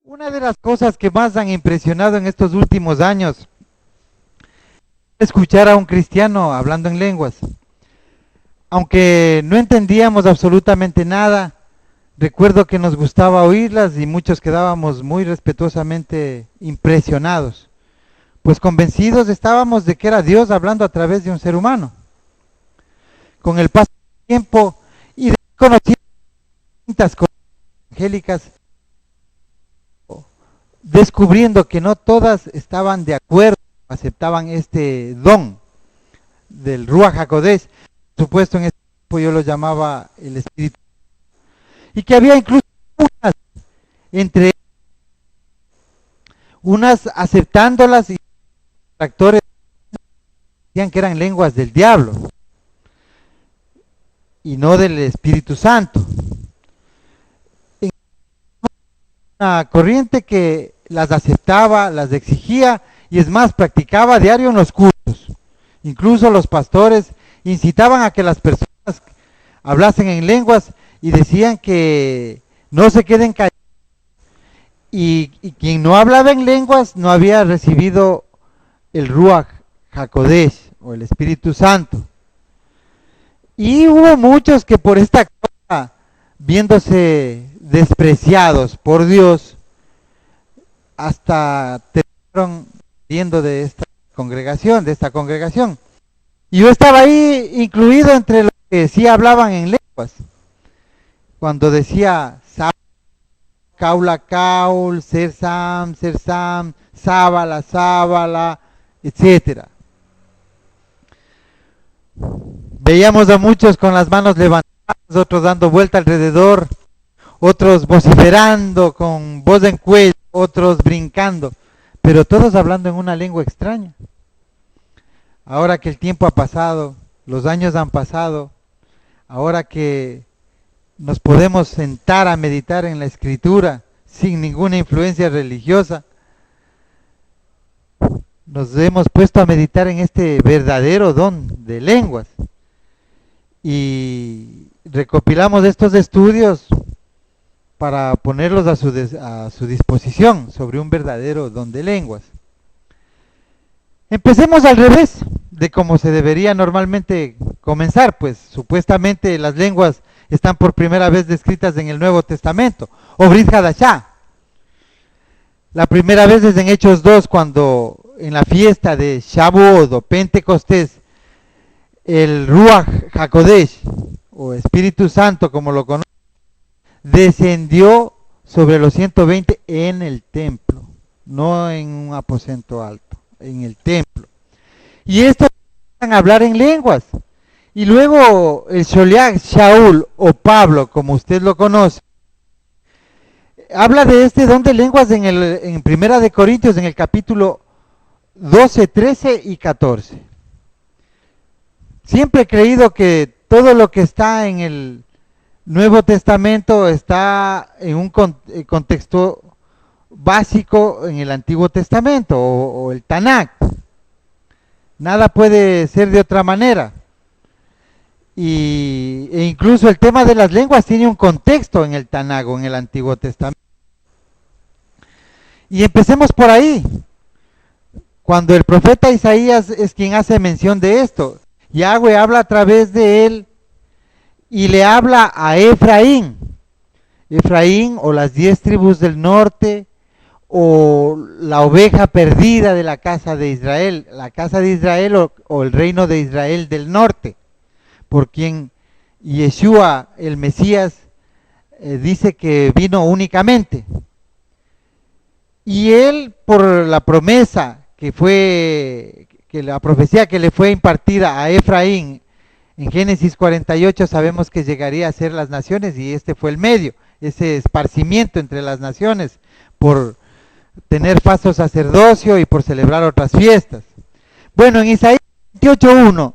Una de las cosas que más han impresionado en estos últimos años es escuchar a un cristiano hablando en lenguas. Aunque no entendíamos absolutamente nada, recuerdo que nos gustaba oírlas y muchos quedábamos muy respetuosamente impresionados, pues convencidos estábamos de que era Dios hablando a través de un ser humano. Con el paso del tiempo y de conocer distintas cosas angélicas, descubriendo que no todas estaban de acuerdo, aceptaban este don del Ruach HaKodesh. Por supuesto, en ese tiempo yo lo llamaba el Espíritu. Y que había incluso entre unas aceptándolas y actores decían que eran lenguas del diablo y no del Espíritu Santo. Una corriente que las aceptaba, las exigía y es más, practicaba a diario en los cultos. Incluso los pastores incitaban a que las personas hablasen en lenguas y decían que no se queden callados. Y quien no hablaba en lenguas no había recibido el Ruach HaKodesh o el Espíritu Santo. Y hubo muchos que por esta cosa, viéndose despreciados por Dios, hasta terminaron viendo de esta congregación. Y yo estaba ahí incluido entre los que sí hablaban en lenguas. Cuando decía Kaula Kaul, Sersam, Sábala, Sábala, etcétera. Veíamos a muchos con las manos levantadas, otros dando vuelta alrededor, otros vociferando con voz en cuello, otros brincando, pero todos hablando en una lengua extraña. Ahora que el tiempo ha pasado, los años han pasado, ahora que nos podemos sentar a meditar en la escritura sin ninguna influencia religiosa, nos hemos puesto a meditar en este verdadero don de lenguas y recopilamos estos estudios para ponerlos a su disposición sobre un verdadero don de lenguas. Empecemos al revés de cómo se debería normalmente comenzar, pues supuestamente las lenguas están por primera vez descritas en el Nuevo Testamento, o Brit Hadashah. La primera vez es en Hechos 2, cuando en la fiesta de Shavuot o Pentecostés, el Ruach HaKodesh, o Espíritu Santo como lo conocen, descendió sobre los 120 en el templo, no en un aposento alto, en el templo. Y estos van a hablar en lenguas. Y luego el Sholiach Shaul o Pablo, como usted lo conoce, habla de este don de lenguas en Primera de Corintios, en el capítulo 12, 13 y 14. Siempre he creído que todo lo que está en el Nuevo Testamento está en un contexto básico en el Antiguo Testamento o el Tanakh. Nada puede ser de otra manera. E incluso el tema de las lenguas tiene un contexto en el Tanakh, en el Antiguo Testamento. Y empecemos por ahí. Cuando el profeta Isaías es quien hace mención de esto, Yahweh habla a través de él y le habla a Efraín. Efraín o las 10 tribus del norte o la oveja perdida de la casa de Israel, la casa de Israel o el reino de Israel del norte, por quien Yeshua, el Mesías, dice que vino únicamente. Y él, por la promesa que la profecía que le fue impartida a Efraín en Génesis 48, sabemos que llegaría a ser las naciones y este fue el medio, ese esparcimiento entre las naciones por tener falso sacerdocio y por celebrar otras fiestas. Bueno, en Isaías 28:1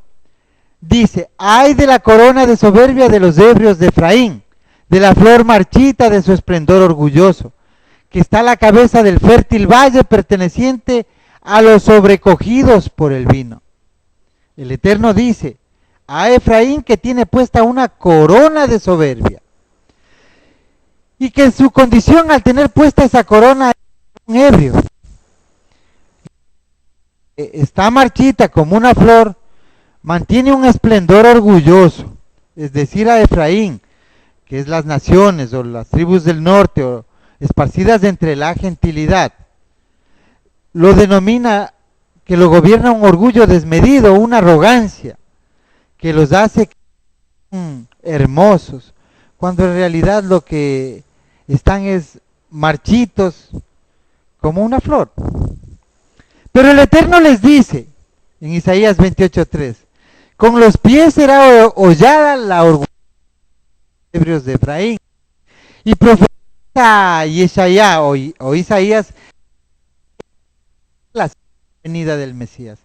dice: ay de la corona de soberbia de los ebrios de Efraín, de la flor marchita de su esplendor orgulloso, que está a la cabeza del fértil valle perteneciente a los sobrecogidos por el vino. El Eterno dice: a Efraín, que tiene puesta una corona de soberbia. y que en su condición al tener puesta esa corona es un ebrio. Está marchita como una flor, mantiene un esplendor orgulloso, es decir, a Efraín, que es las naciones o las tribus del norte o esparcidas entre la gentilidad, lo denomina que lo gobierna un orgullo desmedido, una arrogancia, que los hace hermosos, cuando en realidad lo que están es marchitos como una flor. Pero el Eterno les dice, en Isaías 28:3, con los pies será hollada la orgullo de Efraín. Y profetiza Yeshaya o Isaías la venida del Mesías,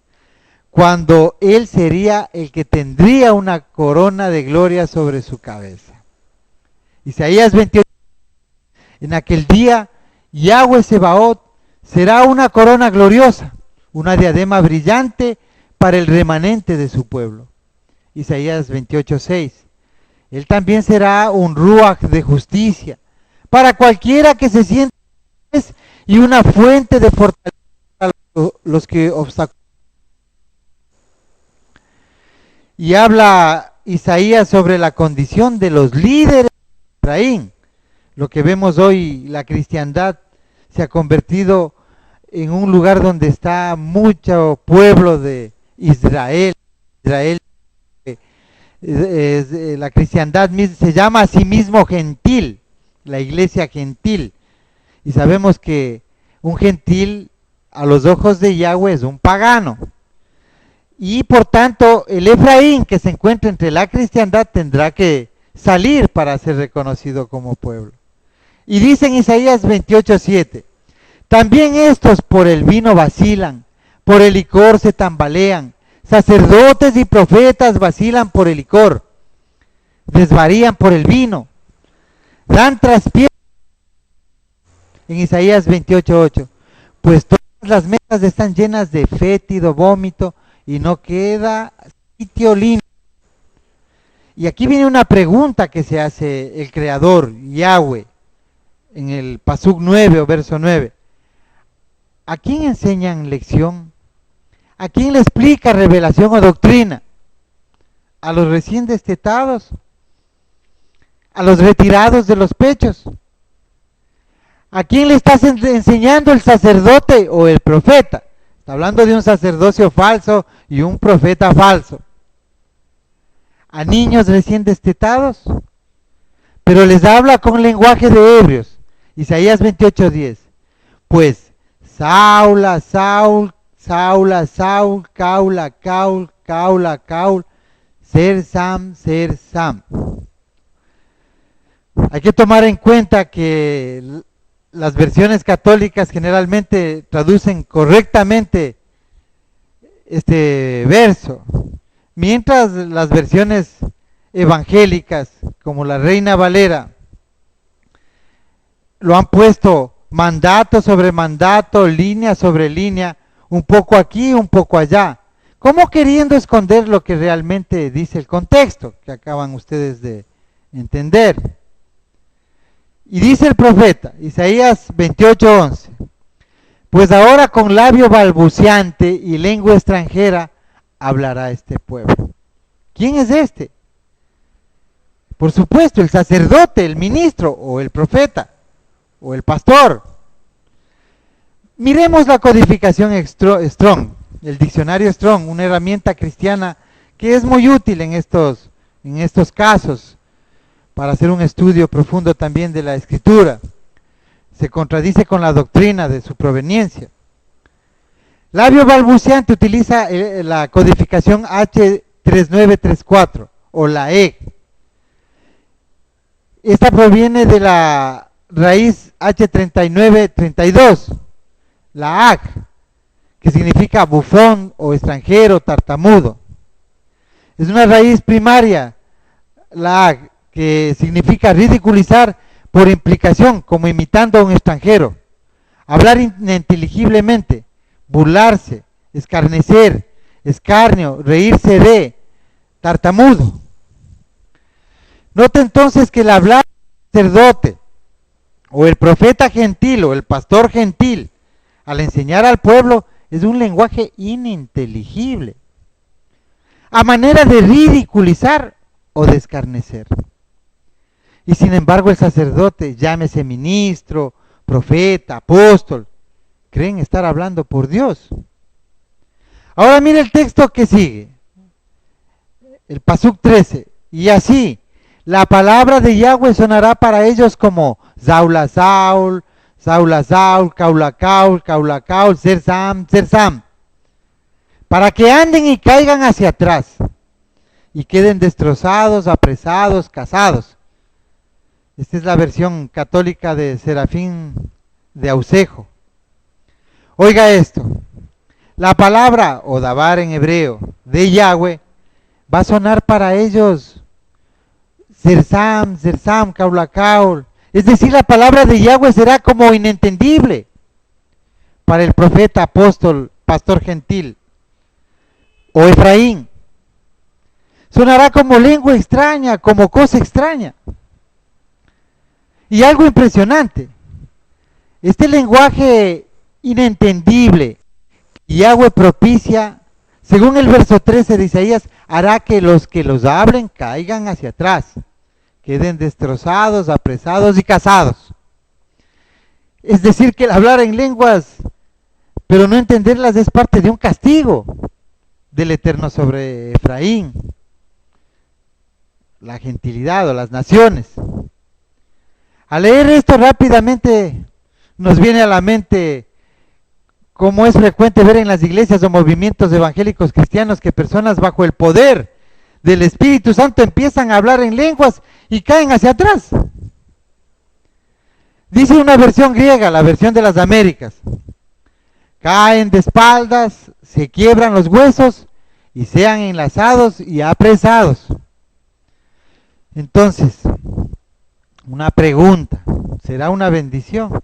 cuando él sería el que tendría una corona de gloria sobre su cabeza. Isaías 28, en aquel día Yahweh Sebaot será una corona gloriosa, una diadema brillante para el remanente de su pueblo. Isaías 28:6. Él también será un ruach de justicia para cualquiera que se sienta y una fuente de fortaleza para los que obstaculizan. Y habla Isaías sobre la condición de los líderes de Efraín. Lo que vemos hoy, la cristiandad se ha convertido en un lugar donde está mucho pueblo de Israel. Israel, la cristiandad se llama a sí mismo gentil, la iglesia gentil. Y sabemos que un gentil a los ojos de Yahweh es un pagano. Y por tanto, el Efraín que se encuentra entre la cristiandad tendrá que salir para ser reconocido como pueblo. Y dice en Isaías 28:7, también estos por el vino vacilan, por el licor se tambalean, sacerdotes y profetas vacilan por el licor, desvarían por el vino, dan traspié. En Isaías 28:8, pues todas las mesas están llenas de fétido vómito y no queda sitio limpio. Y aquí viene una pregunta que se hace el Creador, Yahweh, en el Pasuk 9 o verso 9. ¿A quién enseñan lección? ¿A quién le explica revelación o doctrina? ¿A los recién destetados? ¿A los retirados de los pechos? ¿A quién le estás enseñando, el sacerdote o el profeta? Está hablando de un sacerdocio falso y un profeta falso. ¿A niños recién destetados? Pero les habla con lenguaje de ebrios. Isaías 28:10. Pues Saula, Saul, Saula, Saul, Caula, Caul, Caula, Caul, Ser Sam, Ser Sam. Hay que tomar en cuenta que las versiones católicas generalmente traducen correctamente este verso, mientras las versiones evangélicas, como la Reina Valera, lo han puesto mandato sobre mandato, línea sobre línea, un poco aquí, un poco allá, como queriendo esconder lo que realmente dice el contexto que acaban ustedes de entender. Y dice el profeta, Isaías 28:11, pues ahora con labio balbuceante y lengua extranjera hablará este pueblo. ¿Quién es este? Por supuesto, el sacerdote, el ministro o el profeta o el pastor. Miremos la codificación Strong, el diccionario Strong, una herramienta cristiana que es muy útil en estos casos, para hacer un estudio profundo también de la escritura. Se contradice con la doctrina de su proveniencia. Labio balbuceante utiliza la codificación H3934 o la E. Esta proviene de la raíz H3932, la AC, que significa bufón o extranjero, tartamudo. Es una raíz primaria, la AC, que significa ridiculizar por implicación, como imitando a un extranjero, hablar ininteligiblemente, burlarse, escarnecer, escarnio, reírse de, tartamudo. Note entonces que el hablar del sacerdote o el profeta gentil o el pastor gentil, al enseñar al pueblo, es un lenguaje ininteligible, a manera de ridiculizar o de escarnecer. Y sin embargo el sacerdote, llámese ministro, profeta, apóstol, creen estar hablando por Dios. Ahora mire el texto que sigue, el Pasuk 13, y así, la palabra de Yahweh sonará para ellos como Saula Saul, Saula Saul, Caula Caul, Caula Caul, Sersam, Sersam, para que anden y caigan hacia atrás y queden destrozados, apresados, casados. Esta es la versión católica de Serafín de Ausejo. Oiga esto, la palabra Odabar en hebreo de Yahweh va a sonar para ellos Sersam, Sersam, Caula Caul. Es decir, la palabra de Yahweh será como inentendible para el profeta, apóstol, pastor gentil o Efraín. Sonará como lengua extraña, como cosa extraña. Y algo impresionante, este lenguaje inentendible, Yahweh propicia, según el verso 13 de Isaías, hará que los hablen caigan hacia atrás, queden destrozados, apresados y casados. Es decir, que el hablar en lenguas, pero no entenderlas, es parte de un castigo del Eterno sobre Efraín, la gentilidad o las naciones. Al leer esto rápidamente nos viene a la mente, como es frecuente ver en las iglesias o movimientos evangélicos cristianos, que personas bajo el poder del Espíritu Santo empiezan a hablar en lenguas y caen hacia atrás. Dice una versión griega, la versión de las Américas, caen de espaldas, se quiebran los huesos y sean enlazados y apresados. Entonces, una pregunta, ¿será una bendición?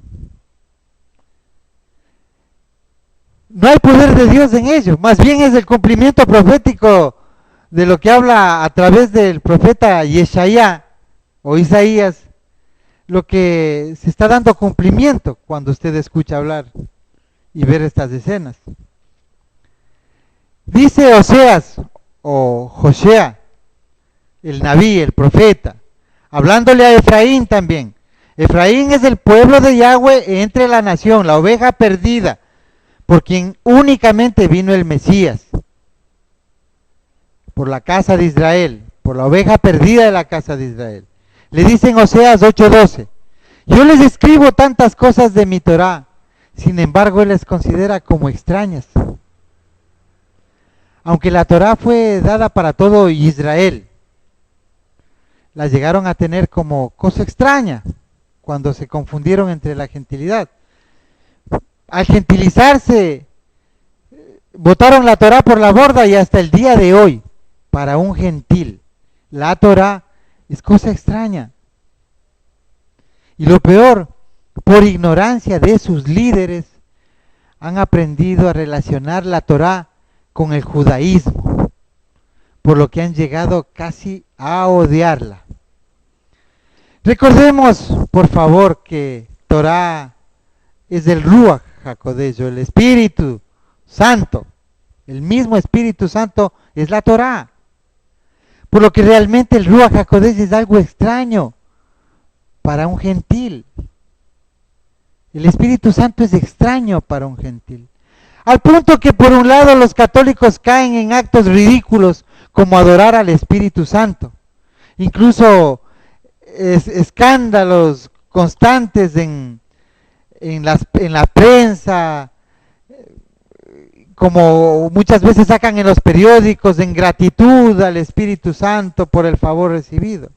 No hay poder de Dios en ello, más bien es el cumplimiento profético de lo que habla a través del profeta Yeshaya o Isaías, lo que se está dando cumplimiento cuando usted escucha hablar y ver estas escenas. Dice Oseas o Josea, el Nabí, el profeta, hablándole a Efraín también. Efraín es el pueblo de Yahweh entre la nación, la oveja perdida, por quien únicamente vino el Mesías, por la casa de Israel, por la oveja perdida de la casa de Israel. Le dicen Oseas 8:12, yo les escribo tantas cosas de mi Torá, sin embargo él les considera como extrañas. Aunque la Torá fue dada para todo Israel, la llegaron a tener como cosa extraña cuando se confundieron entre la gentilidad. Al gentilizarse, botaron la Torá por la borda y hasta el día de hoy, para un gentil, la Torá es cosa extraña. Y lo peor, por ignorancia de sus líderes, han aprendido a relacionar la Torá con el judaísmo, por lo que han llegado casi a odiarla. Recordemos, por favor, que Torá es el Ruach HaKodesh, el Espíritu Santo. El mismo Espíritu Santo es la Torá. Por lo que realmente el Ruach HaKodesh es algo extraño para un gentil. El Espíritu Santo es extraño para un gentil. Al punto que por un lado los católicos caen en actos ridículos como adorar al Espíritu Santo. Incluso escándalos constantes en la prensa, como muchas veces sacan en los periódicos, en gratitud al Espíritu Santo por el favor recibido.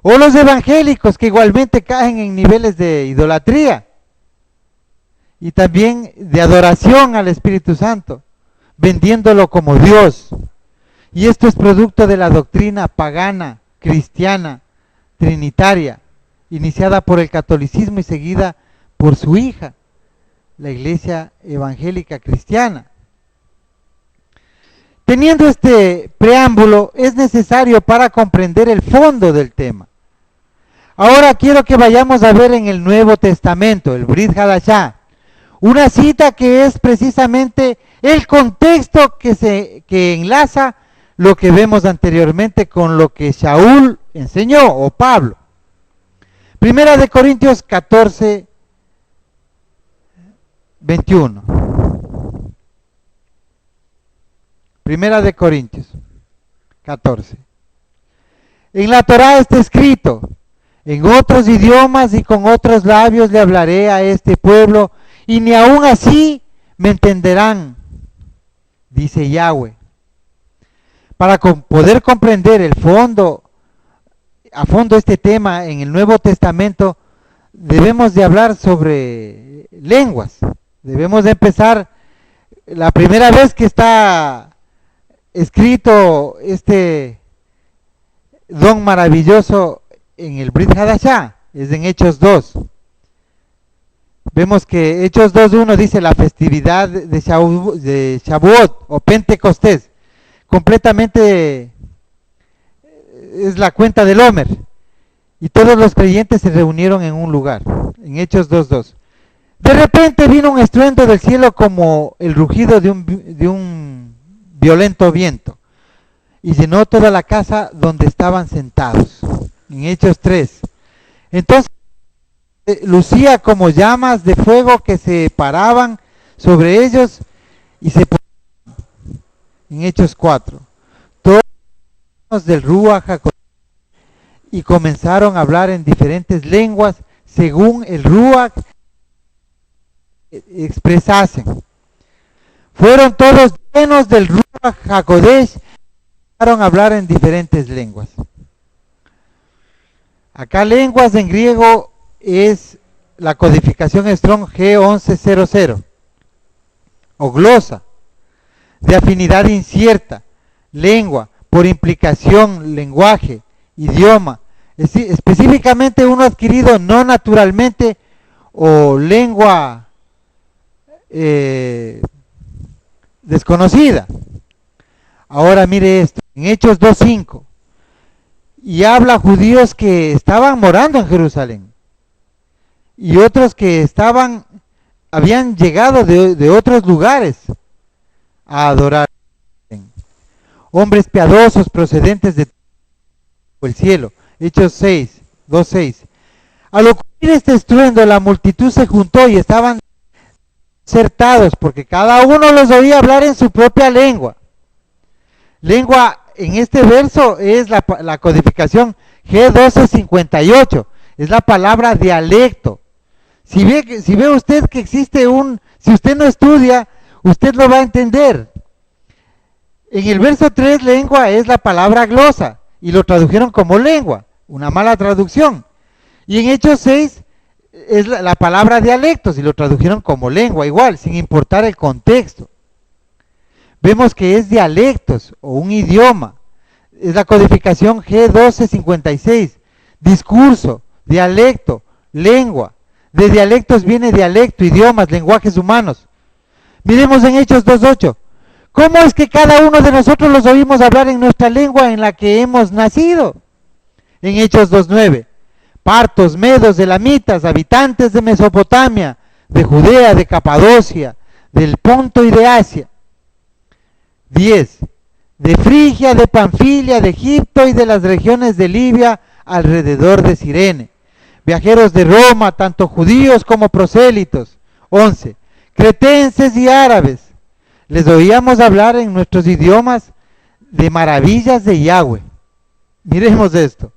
O los evangélicos que igualmente caen en niveles de idolatría y también de adoración al Espíritu Santo, vendiéndolo como Dios. Y esto es producto de la doctrina pagana, cristiana, trinitaria, iniciada por el catolicismo y seguida por su hija, la Iglesia Evangélica Cristiana. Teniendo este preámbulo, es necesario para comprender el fondo del tema. Ahora quiero que vayamos a ver en el Nuevo Testamento, el Brit Hadashah, una cita que es precisamente el contexto que enlaza lo que vemos anteriormente con lo que Shaul enseñó, o Pablo. Primera de Corintios 14, 21. Primera de Corintios 14. En la Torá está escrito: en otros idiomas y con otros labios le hablaré a este pueblo, y ni aun así me entenderán, dice Yahweh. Para poder comprender a fondo este tema en el Nuevo Testamento, debemos de hablar sobre lenguas. Debemos de empezar la primera vez que está escrito este don maravilloso en el Brit Hadashah, es en Hechos 2. Vemos que Hechos 2.1 dice la festividad de Shavuot o Pentecostés. Completamente es la cuenta del Homer. Y todos los creyentes se reunieron en un lugar, en Hechos 2.2. De repente vino un estruendo del cielo como el rugido de un violento viento, y llenó toda la casa donde estaban sentados. En Hechos 3. Entonces lucía como llamas de fuego que se paraban sobre ellos y se ponían. En Hechos 4. Todos del Ruach HaKodesh, y comenzaron a hablar en diferentes lenguas según el Ruach expresasen. Fueron todos llenos del Ruach HaKodesh, comenzaron a hablar en diferentes lenguas. Acá lenguas en griego es la codificación Strong G1100 o glosa, de afinidad incierta, lengua, por implicación, lenguaje, idioma, específicamente uno adquirido no naturalmente o lengua desconocida. Ahora mire esto, en Hechos 2.5, y habla a judíos que estaban morando en Jerusalén y otros que habían llegado de otros lugares a adorar. Hombres piadosos procedentes de el cielo. Hechos 6, 2.6. Al ocurrir este estruendo, la multitud se juntó y estaban certados porque cada uno los oía hablar en su propia lengua. Lengua en este verso es la codificación G1258, es la palabra dialecto. Si ve usted que existe si usted no estudia, usted lo va a entender. En el verso 3, lengua es la palabra glosa, y lo tradujeron como lengua, una mala traducción. Y en Hechos 6 es la palabra dialectos, y lo tradujeron como lengua, igual, sin importar el contexto. Vemos que es dialectos o un idioma. Es la codificación G1256. Discurso, dialecto, lengua. De dialectos viene dialecto, idiomas, lenguajes humanos. Miremos en Hechos 2.8. ¿Cómo es que cada uno de nosotros los oímos hablar en nuestra lengua en la que hemos nacido? En Hechos 2.9. Partos, medos, elamitas, habitantes de Mesopotamia, de Judea, de Capadocia, del Ponto y de Asia. 10. De Frigia, de Panfilia, de Egipto y de las regiones de Libia alrededor de Cirene. Viajeros de Roma, tanto judíos como prosélitos. 11. Cretenses y árabes. Les oíamos hablar en nuestros idiomas de maravillas de Yahweh. Miremos esto.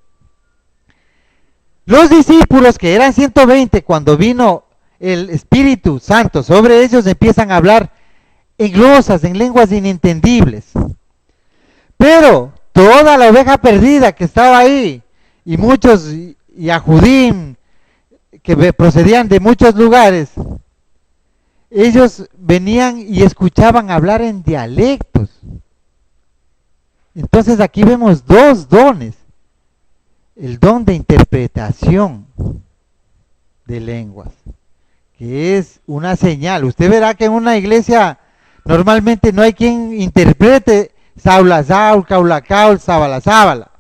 Los discípulos, que eran 120, cuando vino el Espíritu Santo sobre ellos, empiezan a hablar en glosas, en lenguas inentendibles. Pero toda la oveja perdida que estaba ahí, y muchos Yahudim que procedían de muchos lugares, ellos venían y escuchaban hablar en dialectos. Entonces aquí vemos dos dones. El don de interpretación de lenguas, que es una señal. Usted verá que en una iglesia normalmente no hay quien interprete Saula Saul, Caula Caul, Sábala Sábala.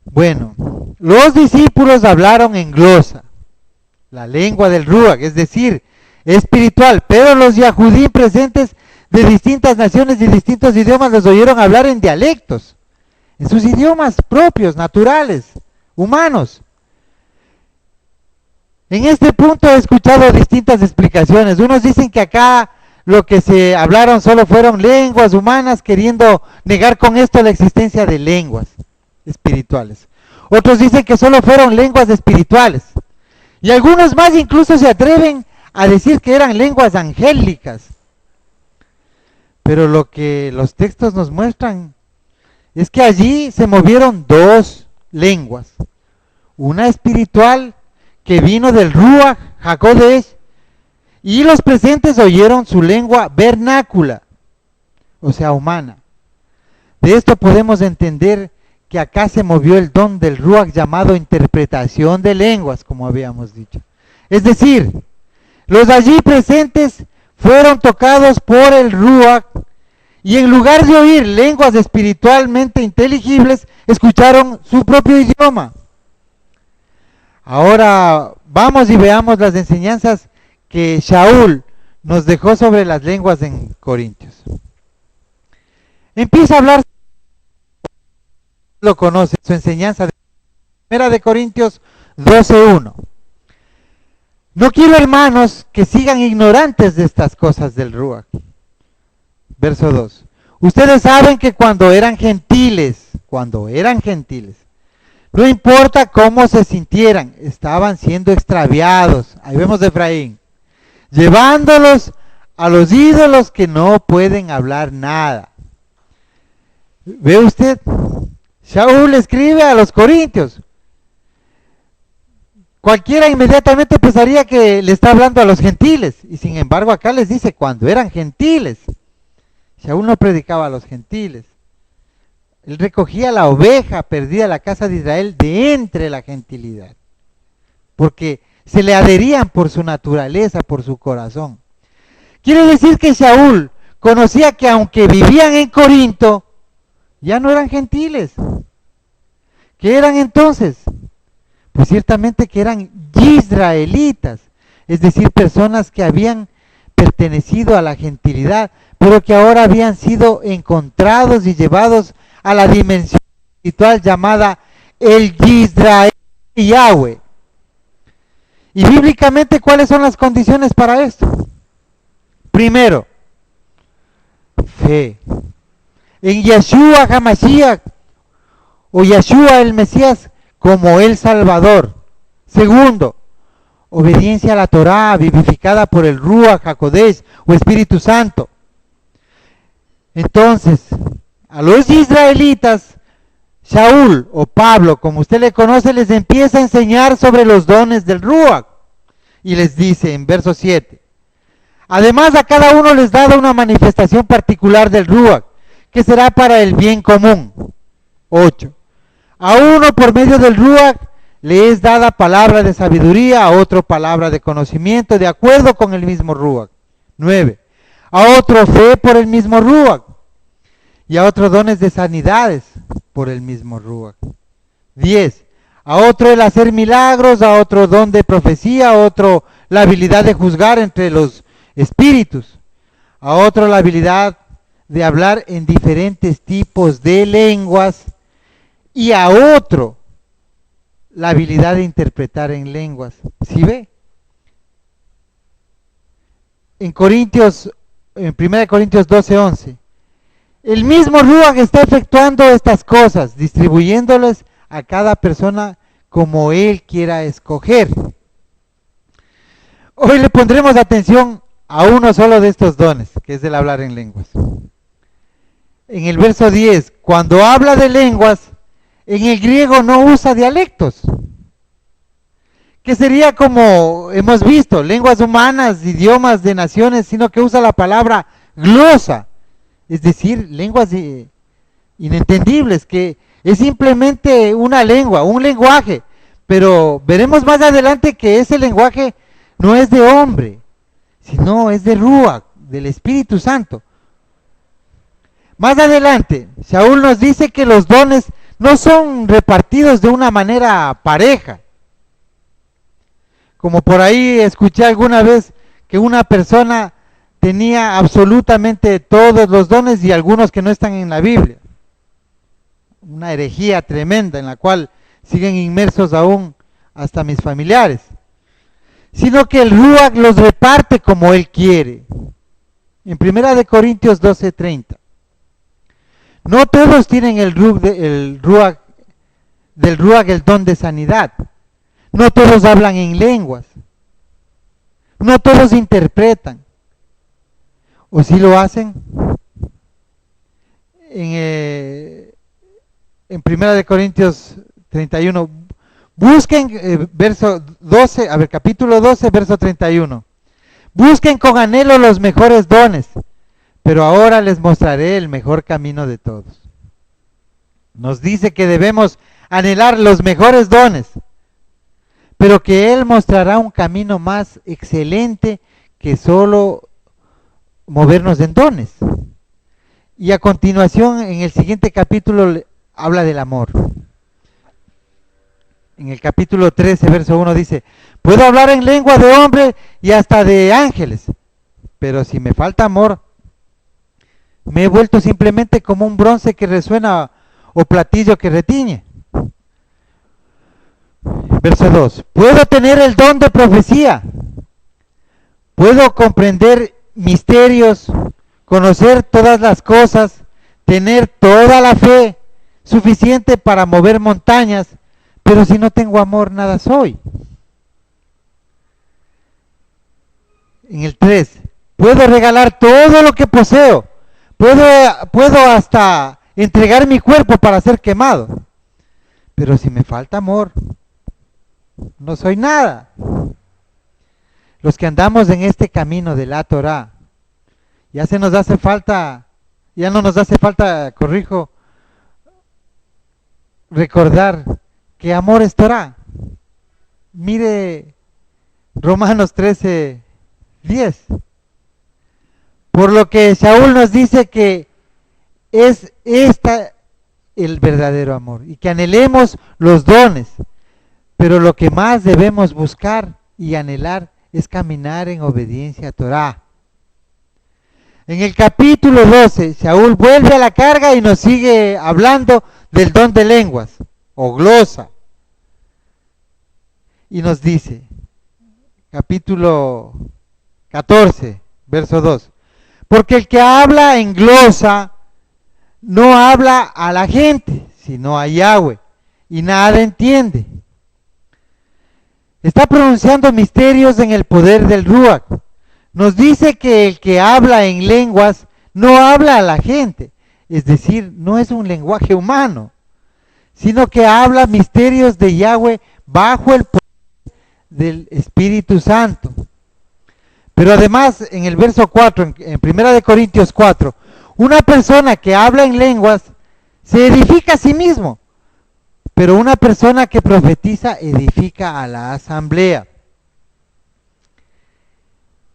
Bueno, los discípulos hablaron en glosa, la lengua del Ruach, es decir, espiritual, pero los Yahudim presentes de distintas naciones y distintos idiomas los oyeron hablar en dialectos, en sus idiomas propios, naturales, humanos. En este punto he escuchado distintas explicaciones. Unos dicen que acá lo que se hablaron solo fueron lenguas humanas, queriendo negar con esto la existencia de lenguas espirituales. Otros dicen que solo fueron lenguas espirituales. Y algunos más incluso se atreven a decir que eran lenguas angélicas. Pero lo que los textos nos muestran es que allí se movieron dos lenguas. Una espiritual que vino del Ruach HaKodesh, y los presentes oyeron su lengua vernácula, o sea, humana. De esto podemos entender que acá se movió el don del Ruach llamado interpretación de lenguas, como habíamos dicho. Es decir, los allí presentes fueron tocados por el Ruach y en lugar de oír lenguas espiritualmente inteligibles, escucharon su propio idioma. Ahora vamos y veamos las enseñanzas que Shaul nos dejó sobre las lenguas en Corintios. Empieza a hablar, lo conoce, su enseñanza de 1 Corintios 12:1. No quiero, hermanos, que sigan ignorantes de estas cosas del Ruach. Verso 2. Ustedes saben que cuando eran gentiles, no importa cómo se sintieran, estaban siendo extraviados. Ahí vemos a Efraín, llevándolos a los ídolos que no pueden hablar nada. ¿Ve usted? Shaul escribe a los corintios. Cualquiera inmediatamente pensaría que le está hablando a los gentiles, y sin embargo acá les dice cuando eran gentiles. Shaul no predicaba a los gentiles. Él recogía la oveja perdida de la casa de Israel de entre la gentilidad, porque se le adherían por su naturaleza, por su corazón. Quiere decir que Shaul conocía que aunque vivían en Corinto, ya no eran gentiles. ¿Qué eran entonces? Pues ciertamente que eran israelitas, es decir, personas que habían pertenecido a la gentilidad, pero que ahora habían sido encontrados y llevados a la dimensión espiritual llamada el Yisrael Yahweh. Y bíblicamente, ¿cuáles son las condiciones para esto? Primero, fe en Yeshua HaMashiach o Yeshua el Mesías como el Salvador. Segundo, obediencia a la Torá vivificada por el Ruach HaKodesh o Espíritu Santo. Entonces, a los israelitas, Shaul o Pablo, como usted le conoce, les empieza a enseñar sobre los dones del Ruach. Y les dice en verso 7, además a cada uno les da una manifestación particular del Ruach, que será para el bien común. 8. A uno por medio del Ruach le es dada palabra de sabiduría, a otro palabra de conocimiento, de acuerdo con el mismo Ruach. 9. A otro fe por el mismo Ruach, y a otros dones de sanidades por el mismo Ruach. 10. A otro el hacer milagros, a otro don de profecía, a otro la habilidad de juzgar entre los espíritus, a otro la habilidad de hablar en diferentes tipos de lenguas, y a otro la habilidad de interpretar en lenguas. ¿Sí ve? En 1 Corintios 12:11, el mismo Ruach está efectuando estas cosas, distribuyéndoles a cada persona como él quiera escoger. Hoy le pondremos atención a uno solo de estos dones, que es el hablar en lenguas. En el verso 10, cuando habla de lenguas, en el griego no usa dialectos, que sería como hemos visto, lenguas humanas, idiomas de naciones, sino que usa la palabra glosa, es decir, lenguas inentendibles, que es simplemente una lengua, un lenguaje, pero veremos más adelante que ese lenguaje no es de hombre, sino es de Ruach, del Espíritu Santo. Más adelante, Shaul nos dice que los dones no son repartidos de una manera pareja. Como por ahí escuché alguna vez que una persona tenía absolutamente todos los dones y algunos que no están en la Biblia. Una herejía tremenda en la cual siguen inmersos aún hasta mis familiares. Sino que el Ruach los reparte como Él quiere. En 1 Corintios 12:30. No todos tienen del Ruach el don de sanidad. No todos hablan en lenguas. No todos interpretan. ¿O si lo hacen? En 1 Corintios 31. Busquen verso 12, capítulo 12, verso 31. Busquen con anhelo los mejores dones, pero ahora les mostraré el mejor camino de todos. Nos dice que debemos anhelar los mejores dones, pero que Él mostrará un camino más excelente que solo movernos en dones. Y a continuación, en el siguiente capítulo, habla del amor. En el capítulo 13, verso 1 dice, puedo hablar en lengua de hombre y hasta de ángeles, pero si me falta amor, me he vuelto simplemente como un bronce que resuena o platillo que retiñe. Verso 2, puedo tener el don de profecía, puedo comprender misterios, conocer todas las cosas, tener toda la fe suficiente para mover montañas, pero si no tengo amor, nada soy. En el 3, puedo regalar todo lo que poseo, puedo hasta entregar mi cuerpo para ser quemado, pero si me falta amor, no soy nada. Los que andamos en este camino de la Torah, ya no nos hace falta, recordar que amor es Torah. Mire Romanos 13:10. Por lo que Saúl nos dice que es el verdadero amor y que anhelemos los dones, pero lo que más debemos buscar y anhelar es caminar en obediencia a Torah. En el capítulo 12, Saúl vuelve a la carga y nos sigue hablando del don de lenguas o glosa. Y nos dice, capítulo 14, verso 2, porque el que habla en glosa no habla a la gente, sino a Yahweh, y nada entiende. Está pronunciando misterios en el poder del Ruach. Nos dice que el que habla en lenguas no habla a la gente, es decir, no es un lenguaje humano, sino que habla misterios de Yahweh bajo el poder del Espíritu Santo. Pero además, en el verso 4, en 1 Corintios 4, una persona que habla en lenguas se edifica a sí mismo, pero una persona que profetiza edifica a la asamblea.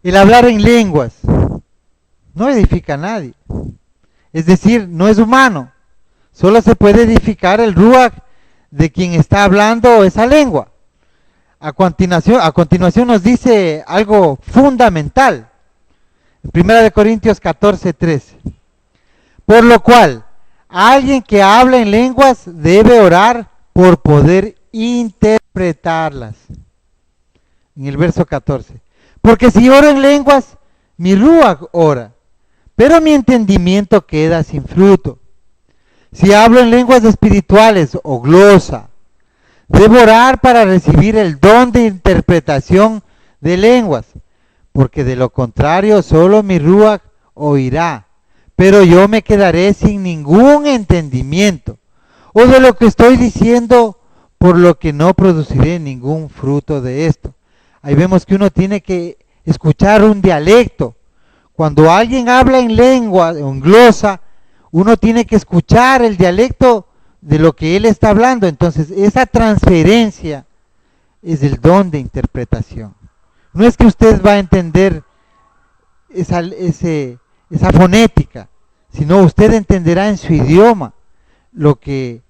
El hablar en lenguas no edifica a nadie, es decir, no es humano, solo se puede edificar el Ruach de quien está hablando esa lengua. A continuación nos dice algo fundamental, en 1 Corintios 14:3, por lo cual, alguien que habla en lenguas debe orar por poder interpretarlas. En el verso 14, porque si oro en lenguas, mi Ruach ora, pero mi entendimiento queda sin fruto. Si hablo en lenguas espirituales o glosa, debo orar para recibir el don de interpretación de lenguas, porque de lo contrario solo mi Ruach oirá, pero yo me quedaré sin ningún entendimiento, o de lo que estoy diciendo, por lo que no produciré ningún fruto de esto. Ahí vemos que uno tiene que escuchar un dialecto. Cuando alguien habla en lengua, en glosa, uno tiene que escuchar el dialecto de lo que él está hablando. Entonces, esa transferencia es el don de interpretación. No es que usted va a entender esa fonética, sino usted entenderá en su idioma lo que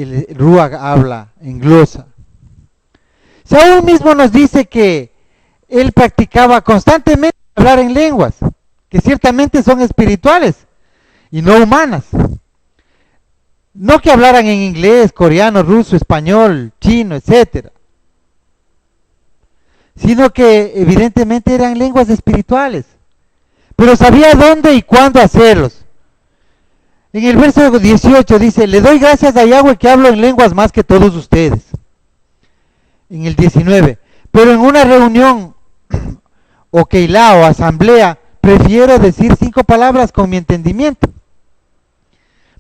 el Ruach habla, englosa. Saúl mismo nos dice que él practicaba constantemente hablar en lenguas, que ciertamente son espirituales y no humanas. No que hablaran en inglés, coreano, ruso, español, chino, etcétera, sino que evidentemente eran lenguas espirituales, pero sabía dónde y cuándo hacerlos. En el verso 18 dice, le doy gracias a Yahweh que hablo en lenguas más que todos ustedes. En el 19, pero en una reunión o keilah o asamblea, prefiero decir 5 palabras con mi entendimiento,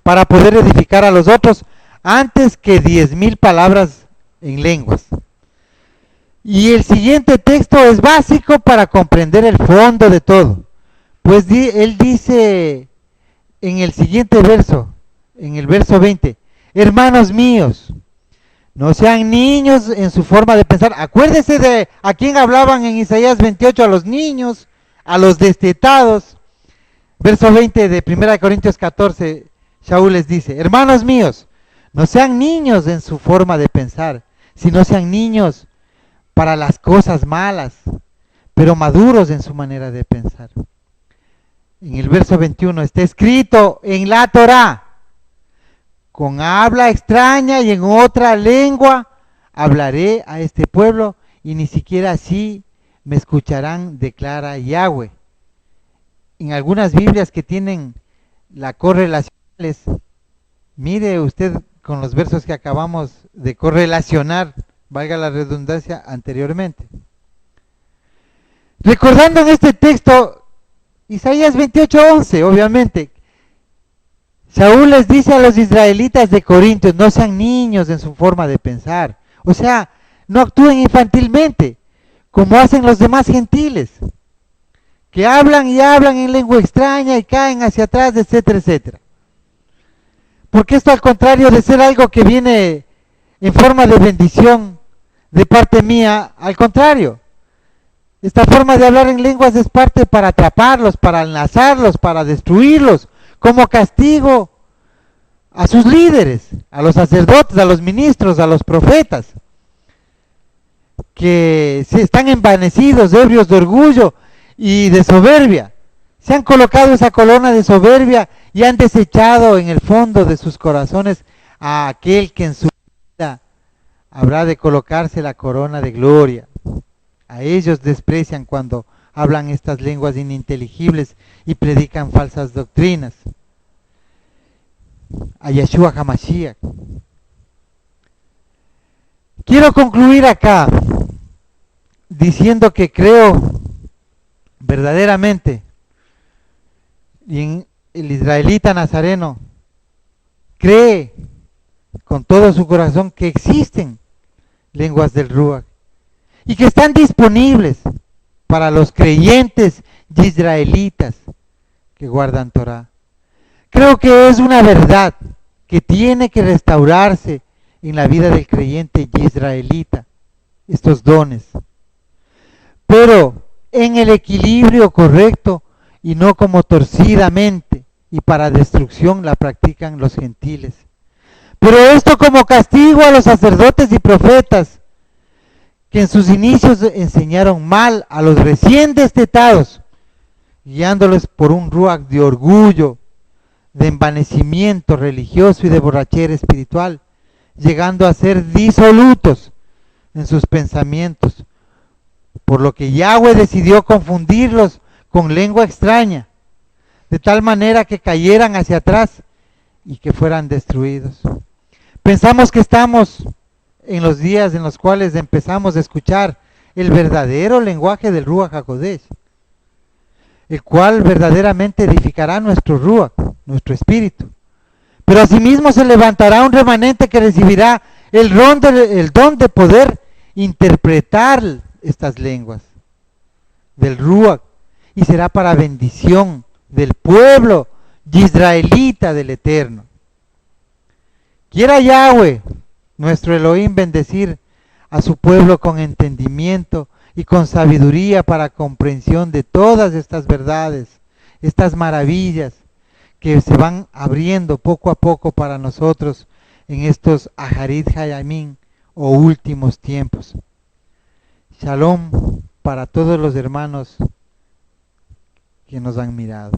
para poder edificar a los otros, antes que 10,000 palabras en lenguas. Y el siguiente texto es básico para comprender el fondo de todo. Pues él dice en el siguiente verso, en el verso 20, hermanos míos, no sean niños en su forma de pensar. Acuérdese de a quién hablaban en Isaías 28, a los niños, a los destetados. Verso 20 de 1 Corintios 14, Saúl les dice, hermanos míos, no sean niños en su forma de pensar, sino sean niños para las cosas malas, pero maduros en su manera de pensar. En el verso 21 está escrito en la Torá, con habla extraña y en otra lengua hablaré a este pueblo y ni siquiera así me escucharán, declara Yahweh. En algunas Biblias que tienen la correlacionales, mire usted con los versos que acabamos de correlacionar, valga la redundancia, anteriormente. Recordando en este texto, Isaías 28:11, obviamente, Saúl les dice a los israelitas de Corintios, no sean niños en su forma de pensar. O sea, no actúen infantilmente, como hacen los demás gentiles, que hablan y hablan en lengua extraña y caen hacia atrás, etcétera, etcétera. Porque esto, al contrario de ser algo que viene en forma de bendición de parte mía, al contrario, esta forma de hablar en lenguas es parte para atraparlos, para enlazarlos, para destruirlos, como castigo a sus líderes, a los sacerdotes, a los ministros, a los profetas, que se están envanecidos, ebrios de orgullo y de soberbia. Se han colocado esa corona de soberbia y han desechado en el fondo de sus corazones a aquel que en su vida habrá de colocarse la corona de gloria. A ellos desprecian cuando hablan estas lenguas ininteligibles y predican falsas doctrinas. A Yeshua HaMashiach. Quiero concluir acá diciendo que creo verdaderamente, y en el israelita nazareno cree con todo su corazón que existen lenguas del Ruach y que están disponibles para los creyentes israelitas que guardan Torah. Creo que es una verdad que tiene que restaurarse en la vida del creyente israelita, estos dones, pero en el equilibrio correcto y no como torcidamente y para destrucción la practican los gentiles. Pero esto como castigo a los sacerdotes y profetas que en sus inicios enseñaron mal a los recién destetados, guiándoles por un ruach de orgullo, de envanecimiento religioso y de borrachera espiritual, llegando a ser disolutos en sus pensamientos, por lo que Yahweh decidió confundirlos con lengua extraña, de tal manera que cayeran hacia atrás y que fueran destruidos. Pensamos que estamos en los días en los cuales empezamos a escuchar el verdadero lenguaje del Ruach HaKodesh, el cual verdaderamente edificará nuestro Ruach, nuestro espíritu. Pero asimismo se levantará un remanente que recibirá el don de poder interpretar estas lenguas del Ruach, y será para bendición del pueblo israelita del Eterno. Quiera Yahweh, nuestro Elohim, bendecir a su pueblo con entendimiento y con sabiduría para comprensión de todas estas verdades, estas maravillas que se van abriendo poco a poco para nosotros en estos Aharit Hayamim o últimos tiempos. Shalom para todos los hermanos que nos han mirado.